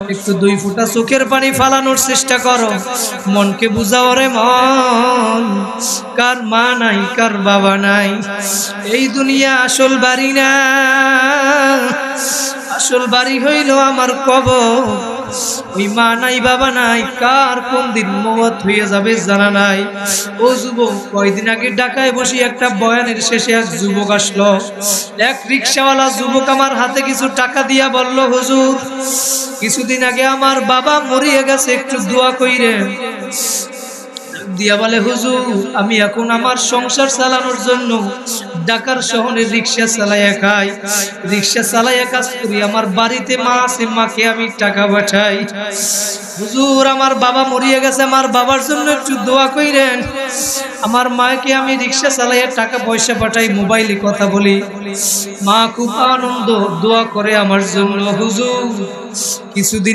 একটু দুই ফোঁটা চোখের পানি ফালানোর চেষ্টা করো, মনকে বুঝাও রে মন। কার মা নাই, কার বাবা নাই, এই দুনিয়া আসল বাড়ি না। আসল বাড়ি হইল আমার কবর। ওই মা নাই, বাবা নাই, কার কোন দিন মওত হয়ে যাবে জানা নাই। ও যুবক, কয়দিন আগে ঢাকায় বসে একটা বয়ানের শেষে এক যুবক আসলো। এক রিকশাওয়ালা যুবক আমার হাতে কিছু টাকা দিয়া বলল, হুজুর, কিছুদিন আগে আমার বাবা মরিয়ে গেছে, একটু দোয়া কইরেন। দিয়া বলে, হুজুর, আমি এখন আমার সংসার চালানোর জন্য ঢাকার শহরে রিক্সা চালাইয়া খাই, রিক্সা চালাইয়া কাজ করি। আমার বাড়িতে মা আছে, মাকে আমি টাকা পাঠাই। হুজুর, আমার বাবা মরিয়ে গেছে, আমার বাবার জন্য একটু দোয়া কইরেন। আমার মাকে আমি রিক্সা চালাইয়া টাকা পয়সা পাঠাই, মোবাইলে কথা বলি, মা খুব আনন্দ, দোয়া করে আমার জন্য। হুজুর, কিছুদিন